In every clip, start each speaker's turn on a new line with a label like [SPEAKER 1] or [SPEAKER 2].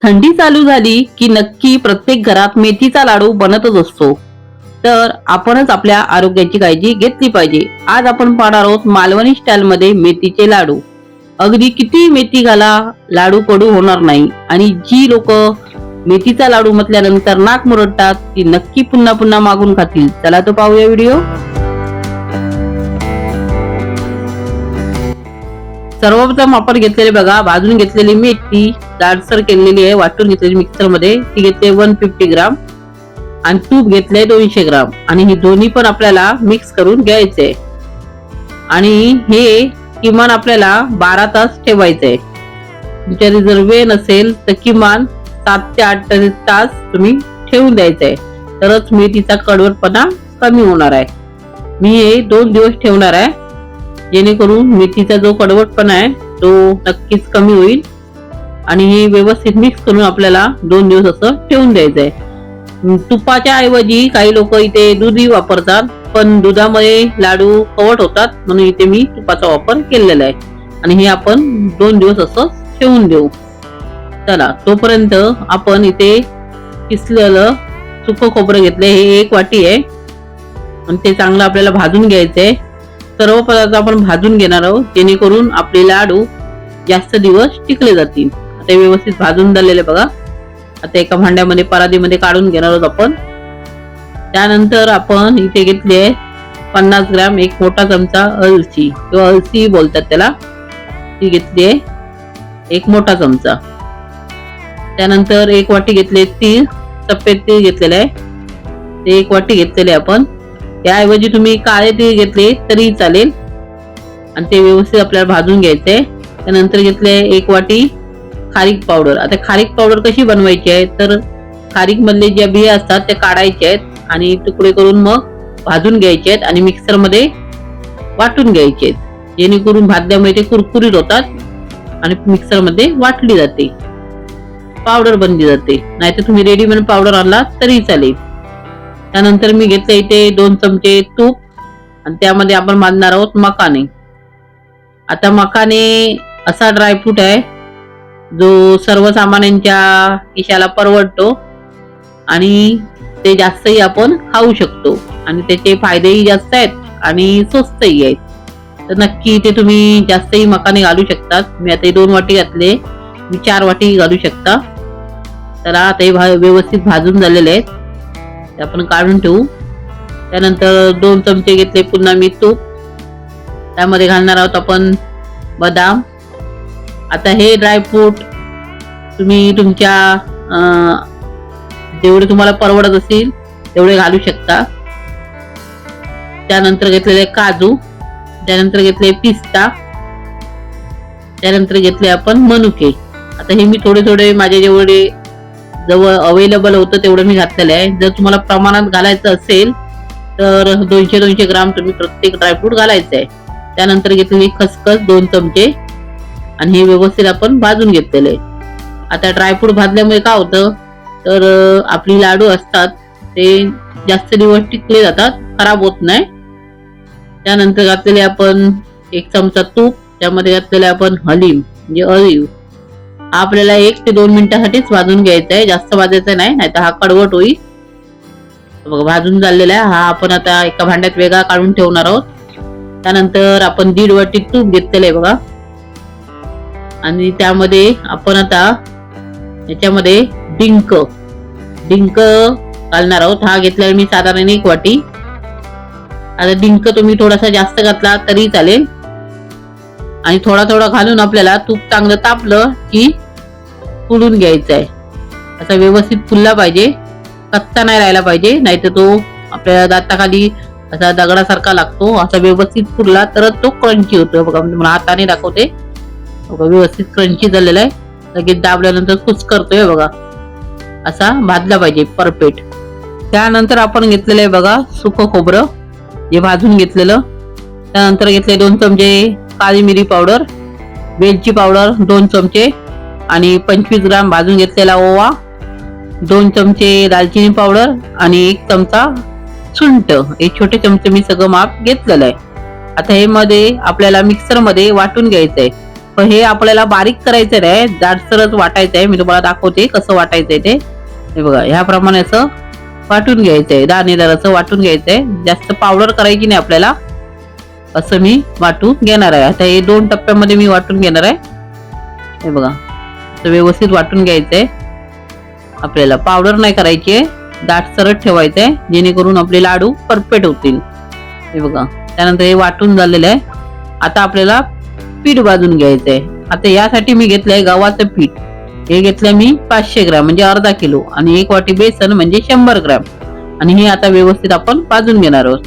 [SPEAKER 1] थंडी चालू झाली की नक्की प्रत्येक घरात मेथीचा लाडू बनतच असतो. तर आपणच आपल्या आरोग्याची काळजी घेतली पाहिजे. आज आपण पाहणार आहोत मालवणी स्टाईल मध्ये मेथीचे लाडू. अगदी किती मेथी घाला, लाडू कडू होणार नाही. आणि जी लोक मेथीचा लाडू म्हटल्यानंतर नाक मुरडतात ती नक्की पुन्हा पुन्हा मागून खातील. चला तो पाहूया व्हिडिओ. सर्वप्रथम आपण घेतलेले बघा, भाजून घेतलेली मेथी जाडसर केलेली आहे, वाटून घेतलेली मिक्सर मध्ये. ती घेतले 150 ग्राम आणि तूप घेतले 200 ग्राम. आणि हे दोन्ही पण आपल्याला मिक्स करून घ्यायचे. आणि हे किमान आपल्याला 12 तास ठेवायचंय. तुमच्या जर वेळ नसेल तर किमान 7 ते 8 तास तुम्ही ठेवून द्यायचंय, तरच मेथीचा कडवटपणा कमी होणार आहे. मी हे 2 दिवस ठेवणार आहे, जेणेकरून मेथीचा जो कडवटपणा आहे तो नक्कीच कमी होईल. आणि हे व्यवस्थित मिक्स करून आपल्याला 2 दिवस असं ठेवून द्यायचंय. तुपाच्या ऐवजी काही लोक इथे दूधही वापरतात, पण दुधामुळे लाडू कवट होतात, म्हणून इथे मी तुपाचा वापर केलेला आहे. आणि हे आपण 2 दिवस असं ठेवून देऊ. चला, तोपर्यंत आपण इथे किसलेलं सुकं खोबरं घेतलंय. हे 1 वाटी आहे आणि ते चांगलं आपल्याला भाजून घ्यायचंय. सर्व पदार्थ आपण भाजून घेणार आहोत, जेणेकरून आपले लाडू जास्त दिवस टिकले जातील. आता व्यवस्थित भाजून झालेले बघा. आता एका भांड्यामध्ये परातीमध्ये काढून घेणार आहोत आपण. त्यानंतर आपण इथे घेतले 50 ग्राम, 1 मोठा चमचा अलसी किंवा अलसी बोलतात त्याला, ती घेतली आहे 1 मोठा चमचा. त्यानंतर 1 वाटी घेतले तीळ, सफेद तीळ घेतलेले आहे, ते 1 वाटी घेतलेले आपण. त्याऐवजी तुम्ही काळे तीळ घेतले तरी चालेल. आणि ते व्यवस्थित आपल्याला भाजून घ्यायचंय. त्यानंतर घेतले 1 वाटी खारीक पावडर. आता खारीक पावडर कशी बनवायची आहे, तर खारीक मधले ज्या बिया असतात त्या काढायच्या आहेत आणि तुकडे करून मग भाजून घ्यायचे आहेत आणि मिक्सर मध्ये वाटून घ्यायचे आहेत, जेणेकरून भाजल्यामुळे ते कुरकुरीत होतात आणि मिक्सर मध्ये वाटली जाते, पावडर बनली जाते. नाहीतर तुम्ही रेडीमेड पावडर आणला तरी चालेल. त्यानंतर मी घेतले इथे 2 चमचे तूप आणि त्यामध्ये आपण बांधणार आहोत मकाने. आता मकाने असा ड्रायफ्रूट आहे जो सर्वसामान्यांच्या खिशाला परवडतो आणि ते जास्तही आपण खाऊ शकतो आणि त्याचे फायदेही जास्त आहेत आणि स्वस्तही आहेत. तर नक्की इथे तुम्ही जास्तही मकाने घालू शकतात. मी आता 2 वाटी घातले, मी 4 वाटी घालू शकता. तर आता हे व्यवस्थित भाजून झालेले आहेत, ते आपण काढून ठेवू. त्यानंतर 2 चमचे घेतले पुन्हा मी तूप. त्यामध्ये घालणार आहोत आपण बदाम. आता हे ड्रायफ्रूट तुम्ही तुमच्या जेवढे तुम्हाला परवडत असतील तेवढे घालू शकता. त्यानंतर घेतलेले काजू, त्यानंतर घेतले पिस्ता, त्यानंतर घेतले आपण मनुके. आता हे मी थोडे थोडे माझे जेवढे जवळ अवेलेबल होतं तेवढं मी घातलेलं आहे. जर तुम्हाला प्रमाणात घालायचं असेल तर 200 ग्राम तुम्ही प्रत्येक ड्रायफ्रूट घालायचं आहे. त्यानंतर घेतलेली खसखस 2 चमचे आणि हे व्यवस्थित आपण भाजून घेतलेले. आता ड्रायफ्रूट भाजल्यामुळे काय होतं, तर आपली लाडू असतात ते जास्त दिवस टिकले जातात, खराब होत नाही. त्यानंतर घातलेले आपण 1 चमचा तूप, त्यामध्ये घातलेले आपण हलीम म्हणजे ऑलिव्ह. आपल्याला 1 ते 2 मिनिटासाठीच भाजून घ्यायचा आहे, जास्त भाजायचं नाही, नाहीतर हा कडवट होईल. बघा भाजून झालेला आहे. हा आपण आता एका भांड्यात वेगळा काढून ठेवणार आहोत. त्यानंतर आपण 1.5 वाटी तूप घेतलेलं आहे बघा. आणि त्यामध्ये आपण आता याच्यामध्ये डिंक घालणार आहोत. हा घेतलाय मी साधारण 1 वाटी. आता डिंक तुम्ही थोडासा जास्त घातला तरी चालेल. आणि थोडा थोडा घालून आपल्याला तूप चांगलं तापलं की फुलून घ्यायचं आहे. असा व्यवस्थित फुलला पाहिजे, कच्चा नाही राहायला पाहिजे, नाहीतर तो आपल्या दाताखाली असा दगडासारखा लागतो. असा व्यवस्थित फुलला तरच तो क्रंची होतो. बघा मी तुम्हाला हाताने दाखवते. बघा व्यवस्थित क्रंची झालेला आहे. लगेच दाबल्यानंतर कुच करतोय बघा, असा भाजला पाहिजे परफेक्ट. त्यानंतर आपण घेतलेलं आहे बघा सुकं खोबरं, जे भाजून घेतलेलं. त्यानंतर घेतले 2 चमचे काळी मिरी पावडर, वेलची पावडर 2 चमचे आणि 25 ग्राम भाजून घेतलेला ओवा, 2 चमचे दालचिनी पावडर आणि 1 चमचा सुंठ. हे छोटे चमचे मी सगळं माप घेतलेलं आहे. आता हे मध्ये आपल्याला मिक्सर मध्ये वाटून घ्यायचंय. पण हे आपल्याला बारीक करायचं नाही, जाडसरच वाटायचं आहे. मी तुम्हाला दाखवते कसं वाटायचंय ते. हे बघा, ह्याप्रमाणे असं वाटून घ्यायचंय, दाणेदार असं वाटून घ्यायचंय. जास्त पावडर करायची नाही आपल्याला. असं मी वाटून घेणार आहे. आता हे 2 टप्प्यामध्ये मी वाटून घेणार आहे. हे बघा, असं व्यवस्थित वाटून घ्यायचंय. आपल्याला पावडर नाही करायची आहे, दाटसरच ठेवायचंय, जेणेकरून आपले लाडू परफेक्ट होतील. हे बघा, त्यानंतर हे वाटून झालेलं आहे. आता आपल्याला पीठ भाजून घ्यायचंय. आता यासाठी मी घेतलंय गव्हाचं पीठ. हे घेतलंय मी 500 ग्रॅम म्हणजे अर्धा किलो, आणि 1 वाटी बेसन म्हणजे 100 ग्रॅम. आणि हे आता व्यवस्थित आपण भाजून घेणार आहोत.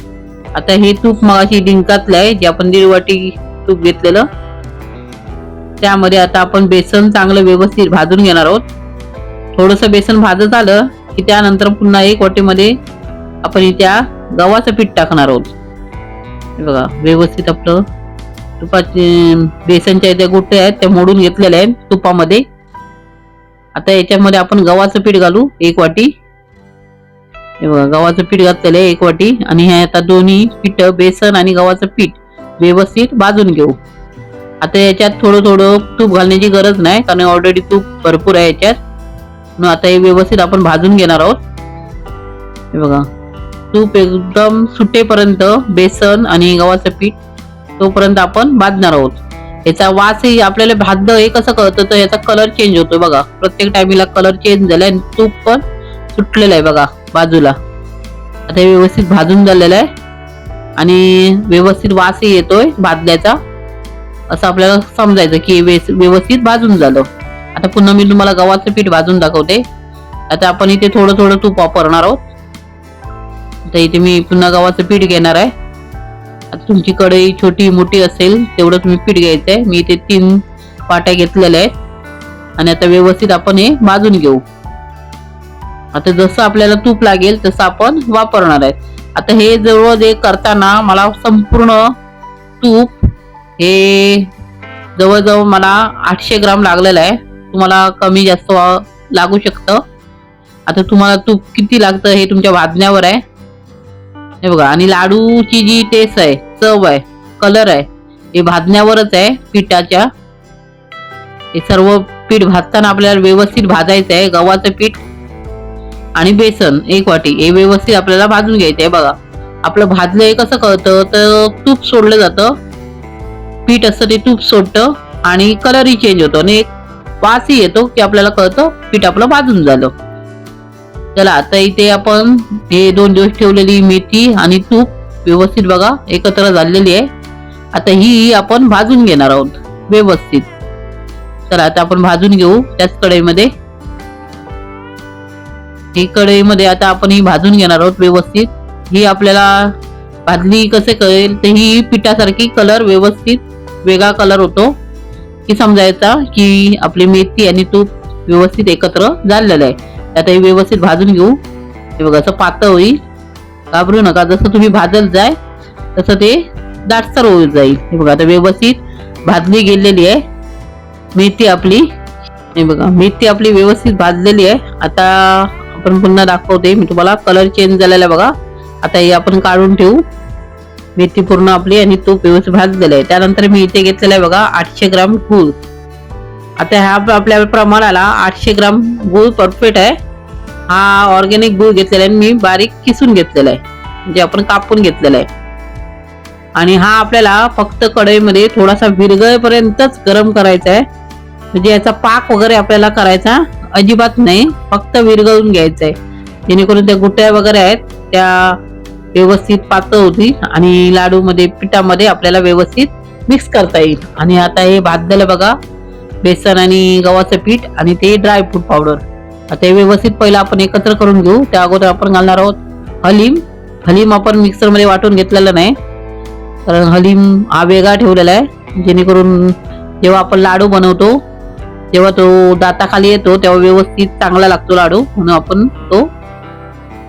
[SPEAKER 1] आता हे तूप मगाशी डिंकातलं आहे, जे आपण 1.5 वाटी तूप घेतलेलं, त्यामध्ये आता आपण बेसन चांगलं व्यवस्थित भाजून घेणार आहोत. थोडंसं बेसन भाजत आलं की त्यानंतर पुन्हा 1 वाटीमध्ये आपण त्या गव्हाचं पीठ टाकणार आहोत. हे बघा, व्यवस्थित आपलं तुपाचे बेसनच्या त्या गोटे आहेत त्या मोडून घेतलेल्या आहेत तुपामध्ये. आता याच्यामध्ये आपण गव्हाचं पीठ घालू 1 वाटी. हे बघा, गव्हाचं पीठ घातलेलं आहे 1 वाटी. आणि हे आता दोन्ही पीठ, बेसन आणि गव्हाचं पीठ व्यवस्थित भाजून घेऊ. आता याच्यात थोडं थोडं तूप घालण्याची गरज नाही, कारण ऑलरेडी तूप भरपूर आहे याच्यात. म्हणून आता हे व्यवस्थित आपण भाजून घेणार आहोत. हे बघा, तूप एकदम सुटेपर्यंत बेसन आणि गव्हाचं पीठ तोपर्यंत आपण भाजणार आहोत. याचा वासही आपल्याला भाजलं हे कसं कळतं, तर याचा कलर चेंज होतो. बघा, प्रत्येक टायमीला कलर चेंज झालाय आणि तूप पण सुटलेलं आहे बघा बाजूला. आता हे व्यवस्थित भाजून झालेलं आहे आणि व्यवस्थित वासही येतोय भाजल्याचा. असं आपल्याला समजायचं की व्यवस्थित भाजून झालं. आता पुन्हा मी तुम्हाला गव्हाचं पीठ भाजून दाखवते. आता आपण इथे थोडं थोडं तूप वापरणार आहोत. आता इथे मी पुन्हा गव्हाचं पीठ घेणार आहे. आता तुमची कढई छोटी मोठी असेल तेवढं तुम्ही पीठ घ्यायचंय. मी इथे 3 वाट्या घेतलेल्या आहेत आणि आता व्यवस्थित आपण हे भाजून घेऊ. आता जसं आपल्याला तूप लागेल तसं आपण वापरणार आहे. आता हे जवळ करताना मला संपूर्ण तूप हे जवळजवळ मला 800 ग्राम लागलेलं आहे. तुम्हाला कमी जास्त लागू शकतं. आता तुम्हाला तूप किती लागतं हे तुमच्या भाजण्यावर आहे. हे बघा, आणि लाडूची जी टेस्ट आहे, चव आहे, कलर आहे, हे भाजण्यावरच आहे पिठाच्या. हे सर्व पीठ भाजताना आपल्याला व्यवस्थित भाजायचं आहे. गव्हाचं पीठ आणि बेसन 1 वाटी हे व्यवस्थित आपल्याला भाजून घ्यायचं आहे. बघा, आपलं भाजलं हे कसं कळतं, तर तूप सोडलं जातं, पीठ असतं ते तूप सोडतं आणि कलरही चेंज होतो आणि एक वासही येतो की आपल्याला कळतं पीठ आपलं भाजून झालं. चला, आता इथे आपण हे 2 दिवस ठेवलेली मेथी आणि तूप व्यवस्थित बघा एकत्र झालेली आहे. आता ही आपण भाजून घेणार आहोत व्यवस्थित. चला, आता आपण भाजून घेऊ त्याच कढईमध्ये. ही कढईमध्ये आता आपण ही भाजून घेणार आहोत व्यवस्थित. ही आपल्याला भाजली कसे कळेल, तर ही पिठासारखी कलर व्यवस्थित वेगळा कलर होतो की समजायचा की आपली मेथी आणि तूप व्यवस्थित एकत्र झालेलं आहे. आता हे व्यवस्थित भाजून घेऊ. हे बघा, असं पातळ होईल, घाबरू नका. जसं तुम्ही भाजल जाय तसं ते दाटसर होत जाईल. हे बघा, आता व्यवस्थित भाजली गेलेली आहे मेथी आपली. हे बघा, मेथी आपली व्यवस्थित भाजलेली आहे. आता आपण पुन्हा दाखवते मी तुम्हाला, कलर चेंज झालेला आहे बघा. आता हे आपण काढून ठेवू. मेथी पूर्ण आपली आणि तूप व्यवस्थित भाजलेलं आहे. त्यानंतर मी इथे घेतलेलं आहे बघा 800 ग्राम गूळ. आता ह्या आपल्या प्रमाणाला 800 ग्राम गूळ परफेक्ट आहे. हा ऑर्गॅनिक गूळ घेतलेला आहे, मी बारीक किसून घेतलेला आहे, म्हणजे आपण कापून घेतलेला आहे. आणि हा आपल्याला फक्त कढईमध्ये थोडासा विरघळेपर्यंतच गरम करायचा आहे. म्हणजे याचा पाक वगैरे आपल्याला करायचा अजिबात नाही, फक्त विरघळून घ्यायचा आहे, जेणेकरून त्या गुठळ्या वगैरे आहेत त्या व्यवस्थित पातळ होतील आणि लाडू मध्ये पिठामध्ये आपल्याला व्यवस्थित मिक्स करता येईल. आणि आता हे भाजलेलं बघा बेसन आणि गव्हाचं पीठ आणि ते ड्रायफ्रूट पावडर. आता हे व्यवस्थित पहिलं आपण एकत्र करून घेऊ. त्या अगोदर आपण घालणार आहोत हलीम. हलीम आपण मिक्सर मध्ये वाटून घेतलेलं नाही, कारण हलीम हा वेगळा ठेवलेला आहे, जेणेकरून जेव्हा आपण लाडू बनवतो जेव्हा तो दाताखाली येतो तेव्हा व्यवस्थित चांगला लागतो लाडू, म्हणून आपण तो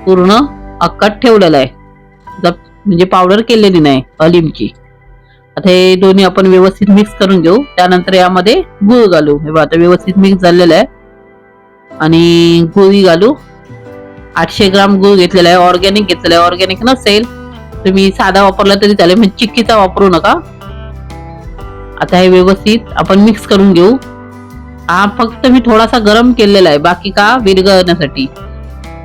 [SPEAKER 1] पूर्ण अक्कट ठेवलेला आहे, म्हणजे पावडर केलेली नाही हलीमची. आता हे दोन्ही आपण व्यवस्थित मिक्स करून घेऊ. त्यानंतर यामध्ये गूळ घालू. हे बघा, आता व्यवस्थित मिक्स झालेलं आहे आणि गूळही घालू. 800 ग्राम गूळ घेतलेला आहे, ऑर्गॅनिक घेतलेला आहे. ऑर्गॅनिक नसेल तुम्ही साधा वापरला तरी चालेल, म्हणजे चिक्कीचा वापरू नका. आता हे व्यवस्थित आपण मिक्स करून घेऊ. हा फक्त मी थोडासा गरम केलेला आहे, बाकी का विरघळण्यासाठी,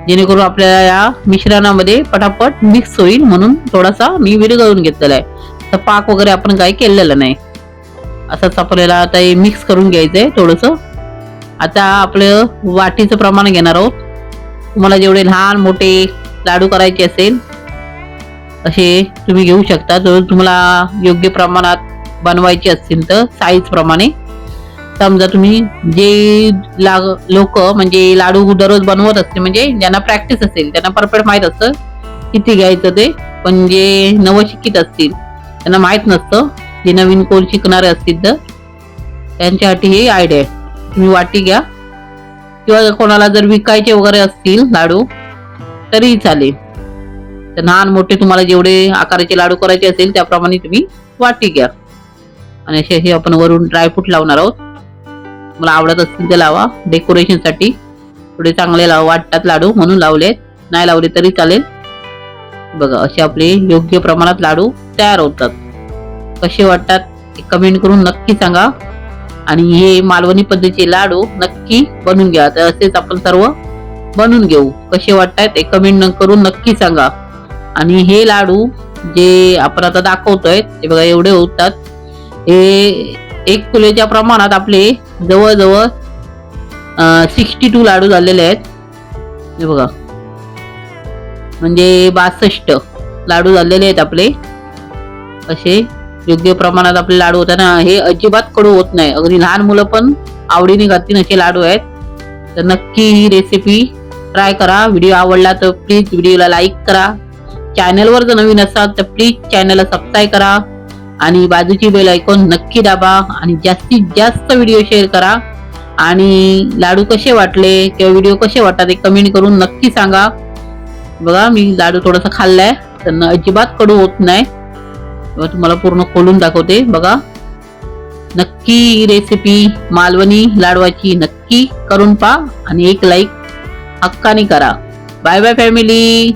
[SPEAKER 1] जेणेकरून आपल्याला या मिश्रणामध्ये पटापट मिक्स होईल म्हणून थोडासा मी विरघळून घेतलेला आहे. तर पाक वगैरे आपण काही केलेलं नाही. असंच आपल्याला आता हे मिक्स करून घ्यायचंय थोडंसं. आता आपलं वाटीचं प्रमाण घेणार आहोत. तुम्हाला जेवढे लहान मोठे लाडू करायचे असेल असे तुम्ही घेऊ शकता. जर तुम्हाला योग्य प्रमाणात बनवायचे असतील तर साईज प्रमाणे, समजा तुम्ही जे लोक म्हणजे लाडू दररोज बनवत असतील, म्हणजे ज्यांना प्रॅक्टिस असेल त्यांना परफेक्ट माहित असतं किती घ्यायचं ते, पण जे नवशिकित असतील त्यांना माहित नसतं, जे नवीन कोण शिकणारे असतील तर त्यांच्यासाठी ही आयडिया आहे. तुम्ही वाटी घ्या, किंवा कोणाला जर विकायचे वगैरे असतील लाडू तरी चालेल. तर लहान मोठे तुम्हाला जेवढे आकाराचे लाडू करायचे असेल त्याप्रमाणे तुम्ही वाटी घ्या. आणि असे आपण वरून ड्रायफ्रूट लावणार आहोत. मला आवडत असतील ते लावा, डेकोरेशन साठी थोडे चांगले वाटतात लाडू म्हणून लावलेत, नाही लावले तरी चालेल. बघा असे आपले योग्य प्रमाणात लाडू तयार होतात. कसे वाटतात कमेंट करून नक्की सांगा. आणि हे मालवणी पद्धतीचे लाडू नक्की बनवून घ्या. तर असेच आपण सर्व बनवून घेऊ. कसे वाटतात एक कमेंट करून नक्की सांगा. आणि हे लाडू जे आपण आता दाखवतोय ते बघा एवढे होतात. हे 1 किलोच्या प्रमाणात आपले जवळजवळ 62 लाडू झालेले आहेत. हे बघा म्हणजे 62 लाडू झालेले आहेत आपले. असे योग्य प्रमाणात आपले लाडू होतात ना. हे अजिबात कडू होत नाही, अगदी लहान मुलं पण आवडीने खातील असे लाडू आहेत. तर नक्की ही रेसिपी ट्राय करा. व्हिडिओ आवडला तर प्लीज व्हिडिओला लाईक करा. चॅनलवर जर नवीन असाल तर प्लीज चॅनलला सबस्क्राईब करा आणि बाजूची बेल आयकॉन नक्की दाबा. आणि जास्तीत जास्त व्हिडिओ शेअर करा. आणि लाडू कसे वाटले किंवा व्हिडिओ कसे वाटतात एक कमेंट करून नक्की सांगा. बघा मी लाडू थोडासा खाल्लाय, तर अजिबात कडू होत नाही. तुम्हाला पूर्ण खोलून दाखवते. बघा नक्की रेसिपी मालवणी लाडवाची नक्की करून पहा आणि एक लाईक हक्काने करा. Bye bye family.